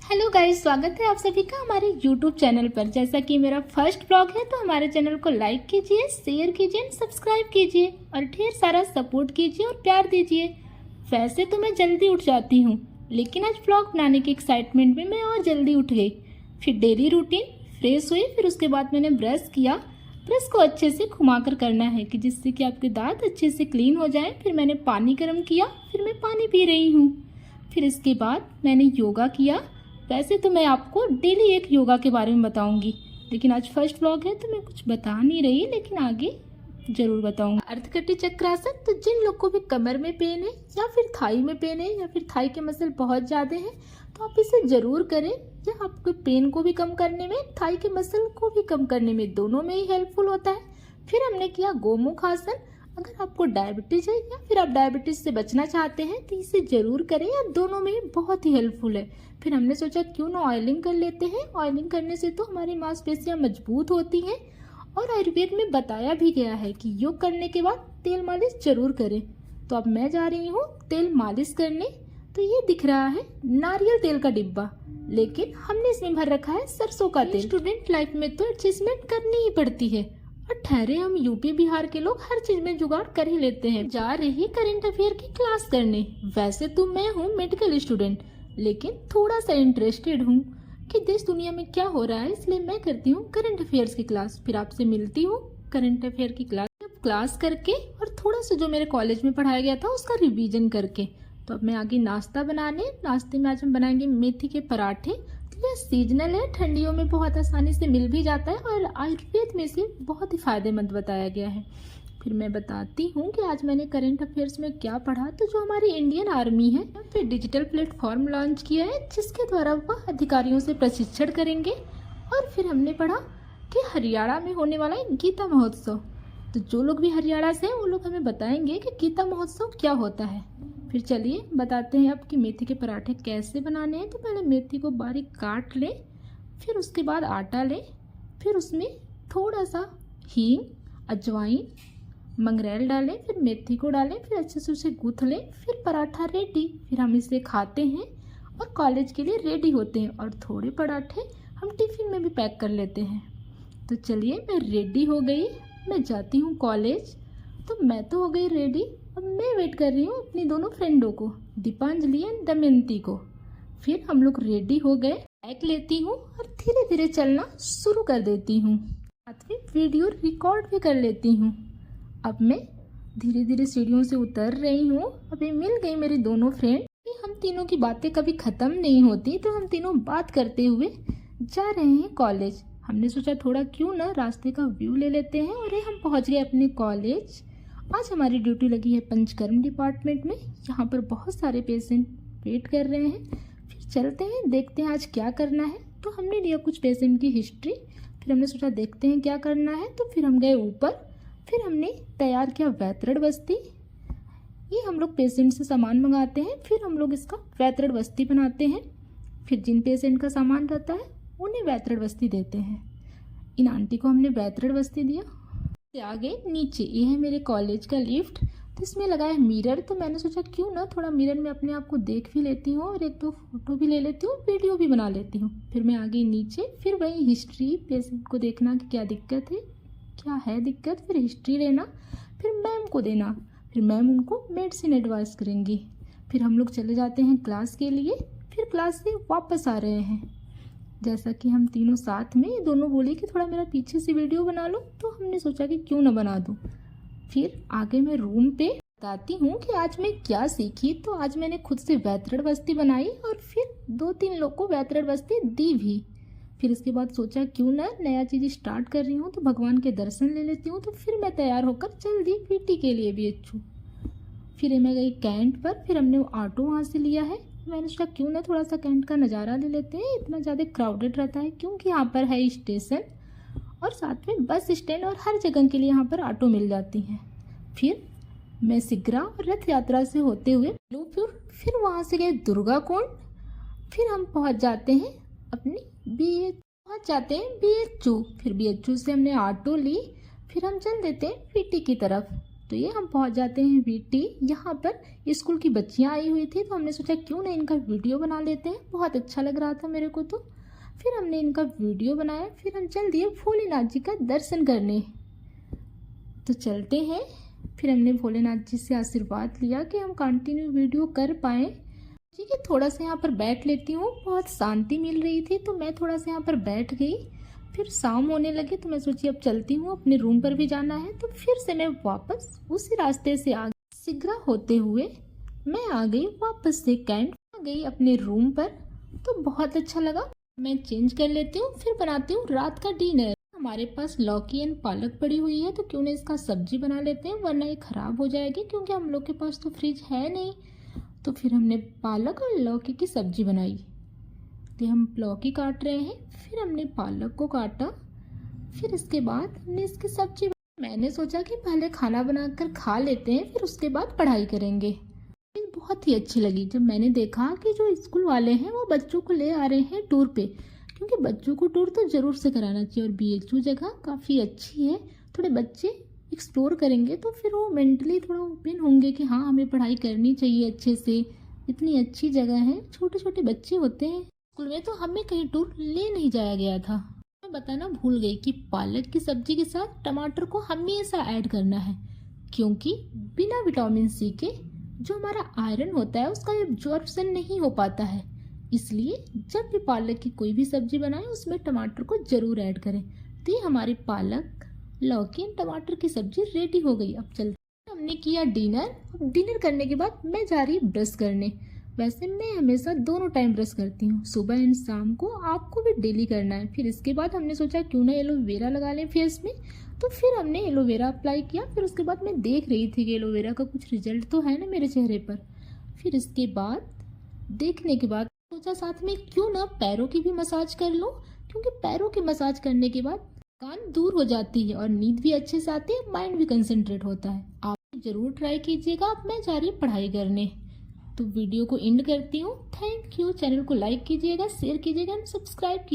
Hello guys, स्वागत है आप सभी का हमारे यूट्यूब चैनल पर। जैसा कि मेरा फर्स्ट ब्लॉग है तो हमारे चैनल को लाइक कीजिए, शेयर कीजिए, सब्सक्राइब कीजिए और ढेर सारा सपोर्ट कीजिए और प्यार दीजिए। वैसे तो मैं जल्दी उठ जाती हूँ, लेकिन आज ब्लॉग बनाने की एक्साइटमेंट में मैं और जल्दी उठ गई। फिर डेली रूटीन, फ्रेश हुई, फिर उसके बाद मैंने ब्रश किया। ब्रश को अच्छे से घुमा कर करना है कि जिससे कि आपके दांत अच्छे से क्लीन हो जाए। फिर मैंने पानी गर्म किया, फिर मैं पानी पी रही हूँ। फिर इसके बाद मैंने योगा किया। वैसे तो मैं आपको डेली एक योगा के बारे में बताऊंगी, लेकिन आज फर्स्ट व्लॉग है तो मैं कुछ बता नहीं रही, लेकिन आगे जरूर बताऊंगी। अर्धकटी चक्रासन, तो जिन लोग को भी कमर में पेन है या फिर थाई में पेन है या फिर थाई के मसल बहुत ज़्यादा हैं तो आप इसे ज़रूर करें। यह आपके पेन को भी कम करने में, थाई के मसल को भी कम करने में, दोनों में ही हेल्पफुल होता है। फिर हमने किया गोमुख आसन। अगर आपको डायबिटीज है या फिर आप डायबिटीज से बचना चाहते हैं तो इसे जरूर करें, या दोनों में ही बहुत ही हेल्पफुल है। फिर हमने सोचा क्यों ना ऑयलिंग कर लेते हैं। ऑयलिंग करने से तो हमारी मांसपेशियां मजबूत होती हैं और आयुर्वेद में बताया भी गया है कि योग करने के बाद तेल मालिश जरूर करें। तो अब मैं जा रही हूँ तेल मालिश करने। तो ये दिख रहा है नारियल तेल का डिब्बा, लेकिन हमने इसमें भर रखा है सरसों का तेल। स्टूडेंट लाइफ में तो एडजस्टमेंट करनी ही पड़ती है, और ठहरे हम यूपी बिहार के लोग हर चीज में जुगाड़ कर ही लेते हैं। जा रही करंट अफेयर की क्लास करने। वैसे तो मैं हूँ मेडिकल स्टूडेंट, लेकिन थोड़ा सा इंटरेस्टेड हूँ कि देश दुनिया में क्या हो रहा है, इसलिए मैं करती हूँ करंट अफेयर्स की क्लास। फिर आपसे मिलती हूँ करंट अफेयर की क्लास करके और थोड़ा सा जो मेरे कॉलेज में पढ़ाया गया था उसका रिवीजन करके। तो अब मैं आगे नाश्ता बनाने। नाश्ते में आज हम बनाएंगे मेथी के पराठे। यह सीजनल है, ठंडियों में बहुत आसानी से मिल भी जाता है और आयुर्वेद में इसे बहुत ही फायदेमंद बताया गया है। फिर मैं बताती हूँ कि आज मैंने करंट अफेयर्स में क्या पढ़ा। तो जो हमारी इंडियन आर्मी है फिर डिजिटल प्लेटफॉर्म लॉन्च किया है, जिसके द्वारा वह अधिकारियों से प्रशिक्षण करेंगे। और फिर हमने पढ़ा कि हरियाणा में होने वाला है गीता महोत्सव। तो जो लोग भी हरियाणा से हैं वो लोग हमें बताएंगे कि गीता महोत्सव क्या होता है। फिर चलिए बताते हैं अब कि मेथी के पराठे कैसे बनाने हैं। तो पहले मेथी को बारीक काट लें, फिर उसके बाद आटा लें, फिर उसमें थोड़ा सा हींग, अजवाइन, मंगरेल डालें, फिर मेथी को डालें, फिर अच्छे से उसे गूँथ लें। फिर पराठा रेडी। फिर हम इसे खाते हैं और कॉलेज के लिए रेडी होते हैं। और थोड़े पराठे हम टिफ़िन में भी पैक कर लेते हैं। तो चलिए मैं रेडी हो गई, मैं जाती हूँ कॉलेज। तो मैं तो हो गई रेडी। अब मैं वेट कर रही हूँ अपनी दोनों फ्रेंडों को, दीपांजलि एंड दमयंती को। फिर हम लोग रेडी हो गए। बैग लेती हूँ और धीरे धीरे चलना शुरू कर देती हूँ। साथ में वीडियो रिकॉर्ड भी कर लेती हूँ। अब मैं धीरे धीरे सीढ़ियों से उतर रही हूँ। अभी मिल गई मेरी दोनों फ्रेंड। हम तीनों की बातें कभी ख़त्म नहीं होती, तो हम तीनों बात करते हुए जा रहे हैं कॉलेज। हमने सोचा थोड़ा क्यों ना रास्ते का व्यू ले लेते हैं। और हम पहुँच गए अपने कॉलेज। आज हमारी ड्यूटी लगी है पंचकर्म डिपार्टमेंट में। यहाँ पर बहुत सारे पेशेंट वेट कर रहे हैं। फिर चलते हैं, देखते हैं आज क्या करना है। तो हमने लिया कुछ पेशेंट की हिस्ट्री। फिर हमने सोचा देखते हैं क्या करना है। तो फिर हम गए ऊपर। फिर हमने तैयार किया वैतरण बस्ती। ये हम लोग पेशेंट से सामान मंगाते हैं, फिर हम लोग इसका वैतरण बस्ती बनाते हैं। फिर जिन पेशेंट का सामान रहता है उन्हें वैतरण बस्ती देते हैं। इन आंटी को हमने वैतरण बस्ती दिया। आगे नीचे ये है मेरे कॉलेज का लिफ्ट। तो इसमें लगा है मिरर। तो मैंने सोचा क्यों ना थोड़ा मिरर में अपने आप को देख भी लेती हूँ और एक दो फोटो भी ले लेती हूँ, वीडियो भी बना लेती हूँ। फिर मैं आ गई नीचे। फिर वही हिस्ट्री, पेशेंट को देखना कि क्या दिक्कत है, क्या है दिक्कत, फिर हिस्ट्री लेना, फिर मैम को देना। फिर मैम उनको मेडिसिन एडवाइस करेंगी। फिर हम लोग चले जाते हैं क्लास के लिए। फिर क्लास से वापस आ रहे हैं। जैसा कि हम तीनों साथ में, ये दोनों बोली कि थोड़ा मेरा पीछे से वीडियो बना लो, तो हमने सोचा कि क्यों ना बना दूँ। फिर आगे मैं रूम पे बताती हूँ कि आज मैं क्या सीखी। तो आज मैंने खुद से वैतरण बस्ती बनाई और फिर 2-3 लोग को वैतरण बस्ती दी भी। फिर इसके बाद सोचा क्यों ना नया चीज़ स्टार्ट कर रही हूँ तो भगवान के दर्शन ले लेती हूँ। तो फिर मैं तैयार होकर चल दी पीटी के लिए BHU। फिर मैं गई कैंट पर। फिर हमने ऑटो वहाँ से लिया है। मैंने सोचा क्यों ना थोड़ा सा कैंट का नज़ारा ले लेते हैं। इतना ज़्यादा क्राउडेड रहता है क्योंकि यहाँ पर है स्टेशन और साथ में बस स्टैंड, और हर जगह के लिए यहाँ पर ऑटो मिल जाती हैं। फिर मैं सिगरा और रथ यात्रा से होते हुए लूपुर, फिर वहाँ से गए दुर्गा कुंड। फिर हम पहुँच जाते हैं BHU। फिर BHU से हमने ऑटो ली। फिर हम चल देते हैं पीटी की तरफ। तो ये हम पहुंच जाते हैं वीटी। यहाँ पर स्कूल की बच्चियाँ आई हुई थी, तो हमने सोचा क्यों ना इनका वीडियो बना लेते हैं। बहुत अच्छा लग रहा था मेरे को तो। फिर हमने इनका वीडियो बनाया। फिर हम चल दिए भोलेनाथ जी का दर्शन करने। तो चलते हैं। फिर हमने भोलेनाथ जी से आशीर्वाद लिया कि हम कंटिन्यू वीडियो कर पाएँ। ठीक है, थोड़ा सा यहाँ पर बैठ लेती हूँ। बहुत शांति मिल रही थी तो मैं थोड़ा सा यहाँ पर बैठ गई। फिर शाम होने लगी तो मैं सोची अब चलती हूँ, अपने रूम पर भी जाना है। तो फिर से मैं वापस उसी रास्ते से आ गई। सिगरा होते हुए मैं आ गई वापस से कैंट आ गई अपने रूम पर। तो बहुत अच्छा लगा। मैं चेंज कर लेती हूँ, फिर बनाती हूँ रात का डिनर। हमारे पास लौकी एंड पालक पड़ी हुई है, तो क्यों ना इसका सब्जी बना लेते हैं, वरना ये खराब हो जाएगी, क्योंकि हम लोग के पास तो फ्रिज है नहीं। तो फिर हमने पालक और लौकी की सब्जी बनाई। तो हम लौकी काट रहे हैं, फिर हमने पालक को काटा। फिर इसके बाद हमने इसकी सब्जी मैंने सोचा कि पहले खाना बनाकर खा लेते हैं, फिर उसके बाद पढ़ाई करेंगे। फिर बहुत ही अच्छी लगी जब मैंने देखा कि जो स्कूल वाले हैं वो बच्चों को ले आ रहे हैं टूर पे, क्योंकि बच्चों को टूर तो ज़रूर से कराना चाहिए। और बीएचयू जगह काफ़ी अच्छी है। थोड़े बच्चे एक्सप्लोर करेंगे तो फिर वो मेंटली थोड़ा ओपन होंगे कि हाँ हमें पढ़ाई करनी चाहिए अच्छे से। इतनी अच्छी जगह है, छोटे छोटे बच्चे होते हैं स्कूल में। तो हमें कहीं टूर ले नहीं जाया गया था। मैं बताना भूल गई कि पालक की सब्जी के साथ टमाटर को हमेशा ऐड करना है, क्योंकि बिना विटामिन सी के जो हमारा आयरन होता है उसका एब्जॉर्प्शन नहीं हो पाता है। इसलिए जब भी पालक की कोई भी सब्जी बनाएं उसमें टमाटर को जरूर ऐड करें। तो ये हमारी पालक लौकी और टमाटर की सब्जी रेडी हो गई। अब चलते हमने किया डिनर। अब डिनर करने के बाद मैं जा रही ब्रश करने। वैसे मैं हमेशा दोनों टाइम ब्रश करती हूँ, सुबह एंड शाम को। आपको भी डेली करना है। फिर इसके बाद हमने सोचा क्यों ना एलोवेरा लगा लें फेस में। तो फिर हमने एलोवेरा अप्लाई किया। फिर उसके बाद मैं देख रही थी कि एलोवेरा का कुछ रिजल्ट तो है ना मेरे चेहरे पर। फिर इसके बाद देखने के बाद सोचा साथ में क्यों ना पैरों की भी मसाज कर लूँ, क्योंकि पैरों की मसाज करने के बाद थकान दूर हो जाती है और नींद भी अच्छे से आती है, माइंड भी कंसंट्रेट होता है। आप जरूर ट्राई कीजिएगा। अब मैं जा रही पढ़ाई करने। तो वीडियो को एंड करती हूँ। Thank you. चैनल को लाइक कीजिएगा, शेयर कीजिएगा एंड सब्सक्राइब कीजिएगा।